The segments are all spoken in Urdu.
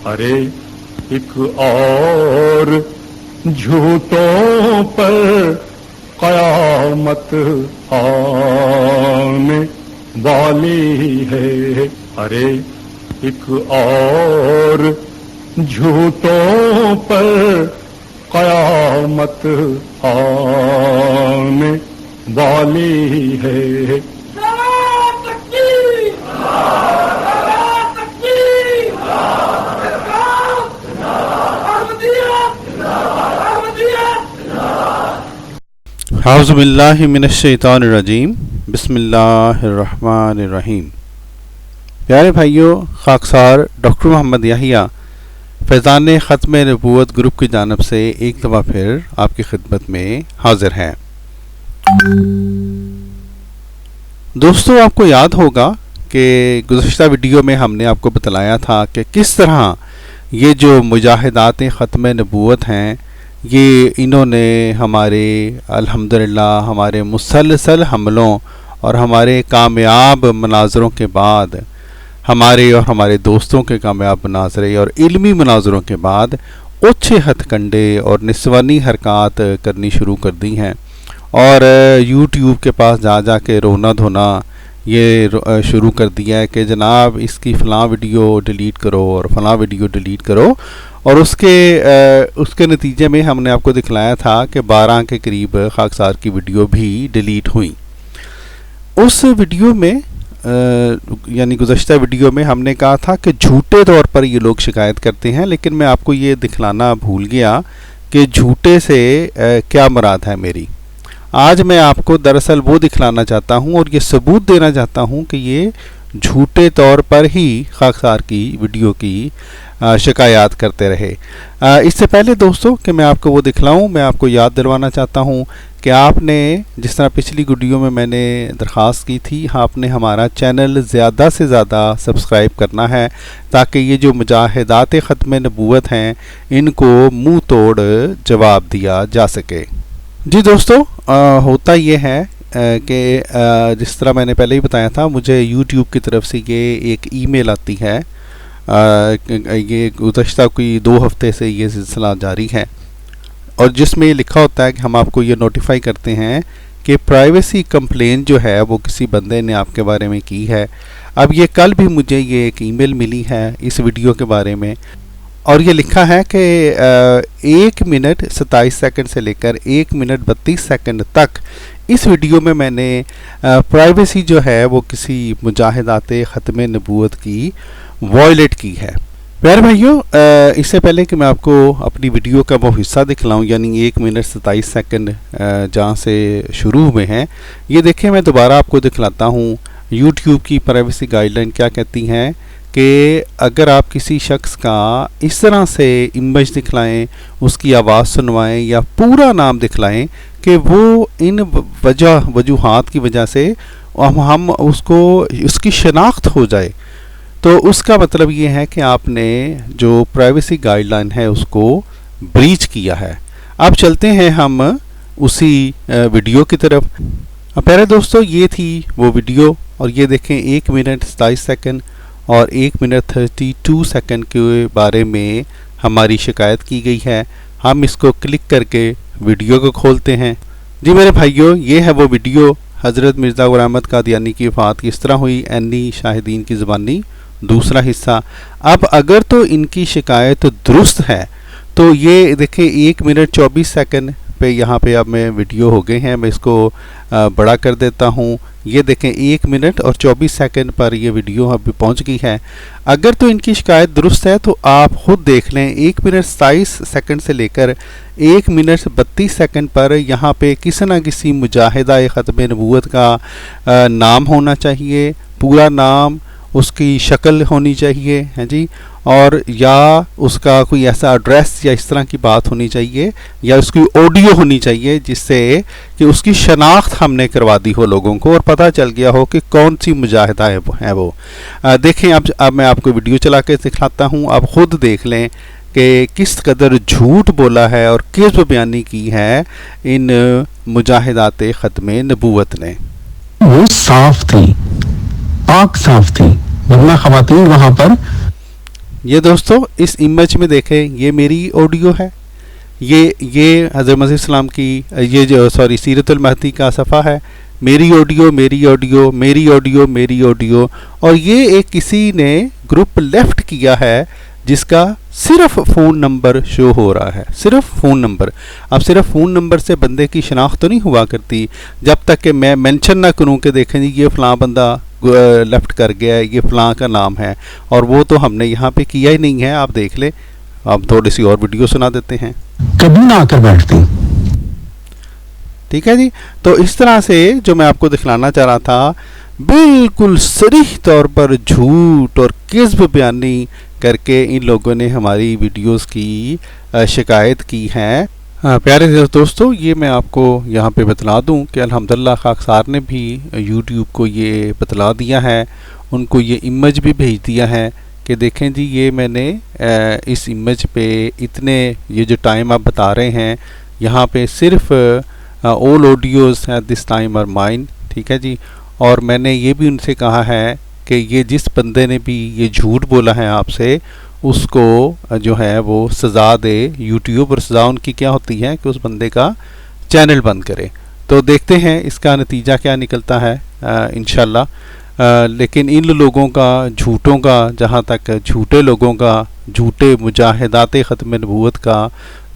ارے ایک اور جھوٹوں پر قیامت آنے والی ہے. ارے ایک اور جھوٹوں پر قیامت آنے والی ہے. اعوذ باللہ من الشیطان الرجیم. بسم اللہ الرحمن الرحیم. پیارے بھائیوں، خاکسار ڈاکٹر محمد یحییٰ فیضان ختم نبوت گروپ کی جانب سے ایک دفعہ پھر آپ کی خدمت میں حاضر ہیں. دوستو، آپ کو یاد ہوگا کہ گزشتہ ویڈیو میں ہم نے آپ کو بتلایا تھا کہ کس طرح یہ جو مجاہدات ختم نبوت ہیں، یہ انہوں نے ہمارے الحمدللہ ہمارے مسلسل حملوں اور ہمارے کامیاب مناظروں کے بعد، ہمارے اور ہمارے دوستوں کے کامیاب مناظرے اور علمی مناظروں کے بعد اچھے ہتھ کنڈے اور نسوانی حرکات کرنی شروع کر دی ہیں، اور یوٹیوب کے پاس جا جا کے رونا دھونا یہ شروع کر دیا ہے کہ جناب اس کی فلاں ویڈیو ڈیلیٹ کرو اور فلاں ویڈیو ڈیلیٹ کرو. اور اس کے نتیجے میں ہم نے آپ کو دکھلایا تھا کہ 12 کے قریب خاکسار کی ویڈیو بھی ڈیلیٹ ہوئیں. اس ویڈیو میں یعنی گزشتہ ویڈیو میں ہم نے کہا تھا کہ جھوٹے طور پر یہ لوگ شکایت کرتے ہیں، لیکن میں آپ کو یہ دکھلانا بھول گیا کہ جھوٹے سے کیا مراد ہے میری. آج میں آپ کو دراصل وہ دکھلانا چاہتا ہوں اور یہ ثبوت دینا چاہتا ہوں کہ یہ جھوٹے طور پر ہی خاکسار کی ویڈیو کی شکایات کرتے رہے. اس سے پہلے دوستو کہ میں آپ کو وہ دکھلاؤں، میں آپ کو یاد دلوانا چاہتا ہوں کہ آپ نے جس طرح پچھلی ویڈیو میں نے درخواست کی تھی، آپ نے ہمارا چینل زیادہ سے زیادہ سبسکرائب کرنا ہے تاکہ یہ جو مجاہدات ختم نبوت ہیں ان کو منہ توڑ جواب دیا جا سکے. جی دوستو، ہوتا یہ ہے کہ جس طرح میں نے پہلے ہی بتایا تھا، مجھے یوٹیوب کی طرف سے یہ ایک ای میل آتی ہے. یہ گزشتہ کوئی 2 ہفتے سے یہ سلسلہ جاری ہے، اور جس میں یہ لکھا ہوتا ہے کہ ہم آپ کو یہ نوٹیفائی کرتے ہیں کہ پرائیویسی کمپلین جو ہے وہ کسی بندے نے آپ کے بارے میں کی ہے. اب یہ کل بھی مجھے یہ ایک ای میل ملی ہے اس ویڈیو کے بارے میں، اور یہ لکھا ہے کہ 1 منٹ 27 سیکنڈ سے لے کر 1 منٹ 32 سیکنڈ تک اس ویڈیو میں نے پرائیویسی جو ہے وہ کسی مجاہدات ختم نبوت کی وائلیٹ کی ہے. پیارے بھائیوں، اس سے پہلے کہ میں آپ کو اپنی ویڈیو کا وہ حصہ دکھلاؤں، یعنی 1 منٹ 27 سیکنڈ جہاں سے شروع ہوئے ہیں، یہ دیکھیں میں دوبارہ آپ کو دکھلاتا ہوں یوٹیوب کی پرائیویسی گائیڈ لائن کیا کہتی ہیں کہ اگر آپ کسی شخص کا اس طرح سے امیج دکھلائیں، اس کی آواز سنوائیں یا پورا نام دکھلائیں کہ وہ ان وجوہات کی وجہ سے ہم اس کی شناخت ہو جائے، تو اس کا مطلب یہ ہے کہ آپ نے جو پرائیویسی گائیڈ لائن ہے اس کو بریچ کیا ہے. اب چلتے ہیں ہم اسی ویڈیو کی طرف. پہلے دوستو یہ تھی وہ ویڈیو، اور یہ دیکھیں 1 منٹ 27 سیکنڈ اور 1 منٹ 32 سیکنڈ کے بارے میں ہماری شکایت کی گئی ہے. ہم اس کو کلک کر کے ویڈیو کو کھولتے ہیں. جی میرے بھائیوں، یہ ہے وہ ویڈیو، حضرت مرزا غلام احمد قادیانی کی وفات کس طرح ہوئی، اینی شاہدین کی زبانی، دوسرا حصہ. اب اگر تو ان کی شکایت درست ہے تو یہ دیکھیں 1 منٹ 24 سیکنڈ پہ یہاں پہ اب میں ویڈیو ہو گئے ہیں. میں اس کو بڑا کر دیتا ہوں. یہ دیکھیں 1 منٹ اور 24 سیکنڈ پر یہ ویڈیو اب پہنچ گئی ہے. اگر تو ان کی شکایت درست ہے تو آپ خود دیکھ لیں، 1 منٹ 27 سیکنڈ سے لے کر 1 منٹ 32 سیکنڈ پر یہاں پہ کسی نہ کسی مجاہدہ ختم نبوت کا نام ہونا چاہیے، پورا نام، اس کی شکل ہونی چاہیے ہے جی، اور یا اس کا کوئی ایسا ایڈریس یا اس طرح کی بات ہونی چاہیے، یا اس کی آڈیو ہونی چاہیے جس سے کہ اس کی شناخت ہم نے کروا دی ہو لوگوں کو اور پتہ چل گیا ہو کہ کون سی مجاہدہ ہے وہ. دیکھیں اب میں آپ کو ویڈیو چلا کے دکھاتا ہوں، آپ خود دیکھ لیں کہ کس قدر جھوٹ بولا ہے اور کذب بیانی کی ہے ان مجاہدات ختم نبوت نے. وہ صاف تھی، پاک صاف تھی، ورنہ خواتین وہاں پر یہ دوستو اس امیج میں دیکھیں، یہ میری آڈیو ہے، یہ حضرت مسیح السلام کی یہ جو سیرت المہدی کا صفحہ ہے، میری آڈیو میری آڈیو میری آڈیو میری آڈیو، اور یہ ایک کسی نے گروپ لیفٹ کیا ہے جس کا صرف فون نمبر شو ہو رہا ہے، صرف فون نمبر۔ اب صرف فون نمبر سے بندے کی شناخت تو نہیں ہوا کرتی جب تک کہ میں مینشن نہ کروں کہ دیکھیں جی یہ فلاں بندہ لیفٹ کر گیا ہے، یہ فلاں کا نام ہے، اور وہ تو ہم نے یہاں پہ کیا ہی نہیں ہے۔ آپ دیکھ لیں، آپ تھوڑی سی اور ویڈیو سنا دیتے ہیں۔ کبھی نہ آ کر بیٹھتی، ٹھیک ہے جی، تو اس طرح سے جو میں آپ کو دکھلانا چاہ رہا تھا، بالکل صریح طور پر جھوٹ اور کذب بیانی کر کے ان لوگوں نے ہماری ویڈیوز کی شکایت کی ہے۔ پیارے دوستو، یہ میں آپ کو یہاں پہ بتلا دوں کہ الحمدللہ خاکسار نے بھی یوٹیوب کو یہ بتلا دیا ہے، ان کو یہ امیج بھی بھیج دیا ہے کہ دیکھیں جی یہ میں نے اس امیج پہ اتنے یہ جو ٹائم آپ بتا رہے ہیں، یہاں پہ صرف all audios at this time are mine، ٹھیک ہے جی، اور میں نے یہ بھی ان سے کہا ہے کہ یہ جس بندے نے بھی یہ جھوٹ بولا ہے آپ سے، اس کو جو ہے وہ سزا دے یوٹیوب، اور سزا ان کی کیا ہوتی ہے کہ اس بندے کا چینل بند کرے۔ تو دیکھتے ہیں اس کا نتیجہ کیا نکلتا ہے انشاءاللہ۔ لیکن ان لوگوں کا، جھوٹوں کا، جہاں تک جھوٹے لوگوں کا، جھوٹے مجاہدات ختم نبوت کا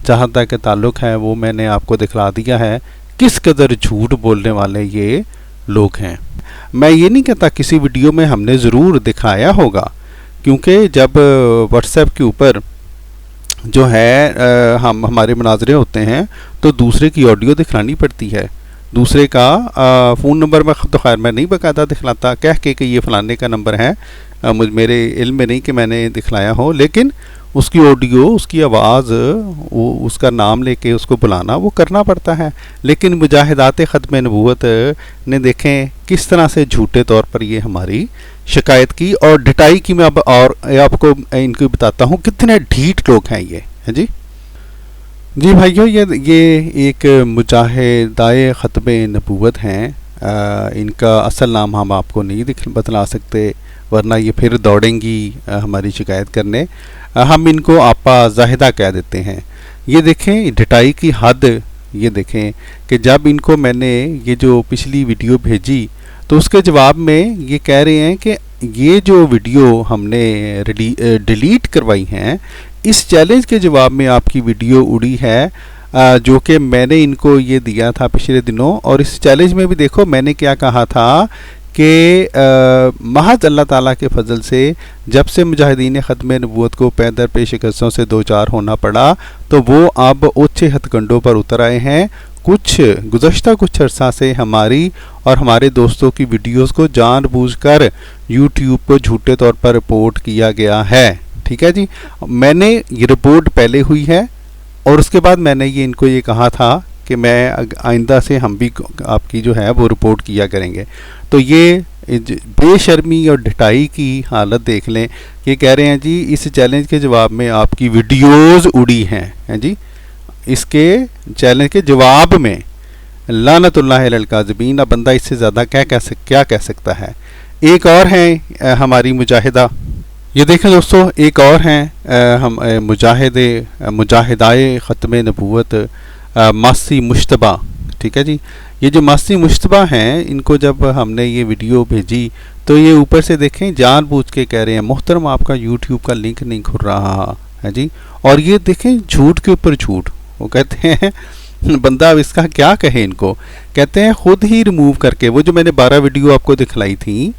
جہاں تک تعلق ہے، وہ میں نے آپ کو دکھلا دیا ہے کس قدر جھوٹ بولنے والے یہ لوگ ہیں۔ میں یہ نہیں کہتا کسی ویڈیو میں ہم نے ضرور دکھایا ہوگا، کیونکہ جب واٹس ایپ کے اوپر جو ہے ہمارے مناظرے ہوتے ہیں تو دوسرے کی آڈیو دکھلانی پڑتی ہے، دوسرے کا فون نمبر میں تو خیر میں نہیں باقاعدہ دکھلاتا کہہ کے کہ یہ فلانے کا نمبر ہے، میرے علم میں نہیں کہ میں نے دکھلایا ہو، لیکن اس کی آڈیو، اس کی آواز، اس کا نام لے کے اس کو بلانا وہ کرنا پڑتا ہے۔ لیکن مجاہدات ختم نبوت نے دیکھیں کس طرح سے جھوٹے طور پر یہ ہماری شکایت کی، اور ڈٹائی کی میں اب اور آپ کو ان کو بتاتا ہوں کتنے ڈھیٹ لوگ ہیں یہ، ہے جی۔ جی بھائیو، یہ ایک مجاہدائے ختم نبوت ہیں، ان کا اصل نام ہم آپ کو نہیں بتلا سکتے ورنہ یہ پھر دوڑیں گی ہماری شکایت کرنے، ہم ان کو آپا زاہدہ کہہ دیتے ہیں۔ یہ دیکھیں ڈٹائی کی حد، یہ دیکھیں کہ جب ان کو میں نے یہ جو پچھلی ویڈیو بھیجی تو اس کے جواب میں یہ کہہ رہے ہیں کہ یہ جو ویڈیو ہم نے ڈیلیٹ کروائی ہیں، اس چیلنج کے جواب میں آپ کی ویڈیو اڑی ہے، جو کہ میں نے ان کو یہ دیا تھا پچھلے دنوں، اور اس چیلنج میں بھی دیکھو میں نے کیا کہا تھا کہ محض اللہ تعالیٰ کے فضل سے جب سے مجاہدین ختم نبوت کو پے در پے شکستوں سے دوچار ہونا پڑا تو وہ اب اونچے ہتھ کنڈوں پر اتر آئے ہیں۔ گزشتہ کچھ عرصہ سے ہماری اور ہمارے دوستوں کی ویڈیوز کو جان بوجھ کر یوٹیوب کو جھوٹے طور پر رپورٹ کیا گیا ہے، ٹھیک ہے جی۔ میں نے یہ رپورٹ پہلے ہوئی ہے، اور اس کے بعد میں نے ان کو یہ کہا تھا کہ میں آئندہ سے ہم بھی آپ کی جو ہے وہ رپورٹ کیا کریں گے۔ تو یہ بے شرمی اور ڈھٹائی کی حالت دیکھ لیں کہ کہہ رہے ہیں جی اس چیلنج کے جواب میں آپ کی ویڈیوز اڑی ہیں جی، اس کے چیلنج کے جواب میں لعنت اللہ علی الکاذبین۔ اب بندہ اس سے زیادہ کیا کہہ سکتا ہے۔ ایک اور ہیں ہماری مجاہدہ، یہ دیکھیں دوستو، ایک اور ہیں ہم مجاہدائے ختم نبوت ماسی مشتبہ، ٹھیک ہے جی۔ یہ جو ماسی مشتبہ ہیں، ان کو جب ہم نے یہ ویڈیو بھیجی تو یہ اوپر سے دیکھیں جان بوجھ کے کہہ رہے ہیں محترم آپ کا یوٹیوب کا لنک نہیں کھل رہا ہے جی، اور یہ دیکھیں جھوٹ کے اوپر جھوٹ۔ وہ کہتے ہیں بندہ اب اس کا کیا کہے، ان کو کہتے ہیں خود ہی ریموو کر کے، وہ جو میں نے 12 ویڈیو آپ کو دکھلائی تھی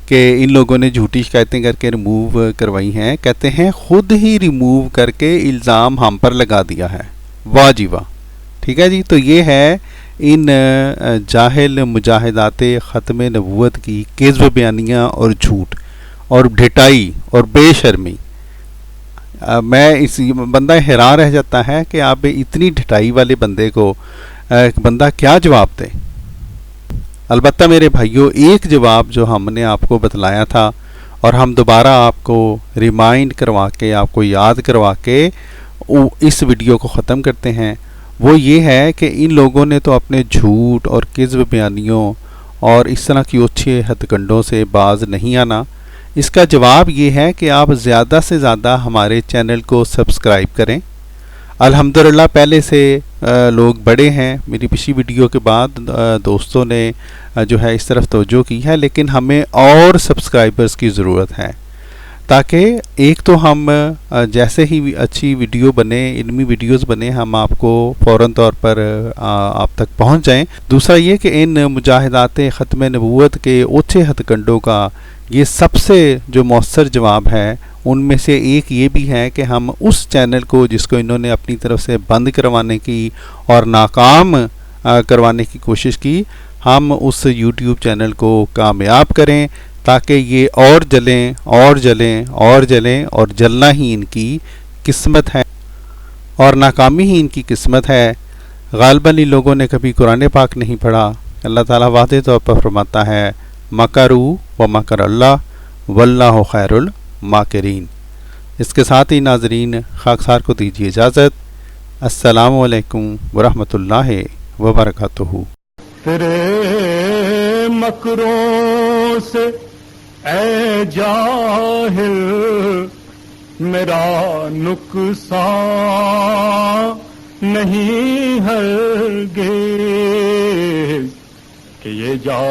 کہ ان لوگوں نے جھوٹی شکایتیں کر کے ریموو کروائی ہیں، کہتے ہیں خود ہی ریموو کر کے الزام ہم پر لگا دیا ہے۔ واہ جی واہ، ٹھیک ہے جی۔ تو یہ ہے ان جاہل مجاہدات ختم نبوت کی کذب بیانیاں اور جھوٹ اور ڈھٹائی اور بے شرمی۔ میں بندہ حیران رہ جاتا ہے کہ آپ اتنی ڈھٹائی والے بندے کو بندہ کیا جواب دے۔ البتہ میرے بھائیوں، ایک جواب جو ہم نے آپ کو بتلایا تھا اور ہم دوبارہ آپ کو ریمائنڈ کروا کے، آپ کو یاد کروا کے اس ویڈیو کو ختم کرتے ہیں، وہ یہ ہے کہ ان لوگوں نے تو اپنے جھوٹ اور کذب بیانیوں اور اس طرح کی اونچے ہتھ کنڈوں سے باز نہیں آنا۔ اس کا جواب یہ ہے کہ آپ زیادہ سے زیادہ ہمارے چینل کو سبسکرائب کریں. الحمدللہ پہلے سے لوگ بڑے ہیں. میری پچھلی ویڈیو کے بعد دوستوں نے جو ہے اس طرف توجہ کی ہے، لیکن ہمیں اور سبسکرائبرز کی ضرورت ہے تاکہ ایک تو ہم جیسے ہی اچھی ویڈیو بنے، علمی ویڈیوز بنے، ہم آپ کو فوراً طور پر آپ تک پہنچ جائیں. دوسرا یہ کہ ان مجاہدات ختم نبوت کے اوچھے ہتھ کنڈوں کا یہ سب سے جو مؤثر جواب ہے ان میں سے ایک یہ بھی ہے کہ ہم اس چینل کو جس کو انہوں نے اپنی طرف سے بند کروانے کی اور ناکام کروانے کی کوشش کی، ہم اس یوٹیوب چینل کو کامیاب کریں تاکہ یہ اور جلیں اور جلیں اور جلیں، اور جلنا ہی ان کی قسمت ہے اور ناکامی ہی ان کی قسمت ہے. غالباً ان لوگوں نے کبھی قرآن پاک نہیں پڑھا. اللہ تعالیٰ واضح طور پر فرماتا ہے مکروا و مکر اللہ واللہ خیر الماکرین. اس کے ساتھ ہی ناظرین خاکسار کو دیجیے اجازت. السلام علیکم ورحمۃ اللہ وبرکاتہ. تیرے مکروں سے اے جاہل میرا نقصان نہیں ہرگز کہ یہ جا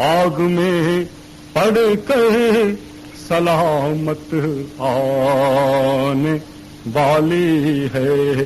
آگ میں پڑ کر سلامت آنے والی ہے.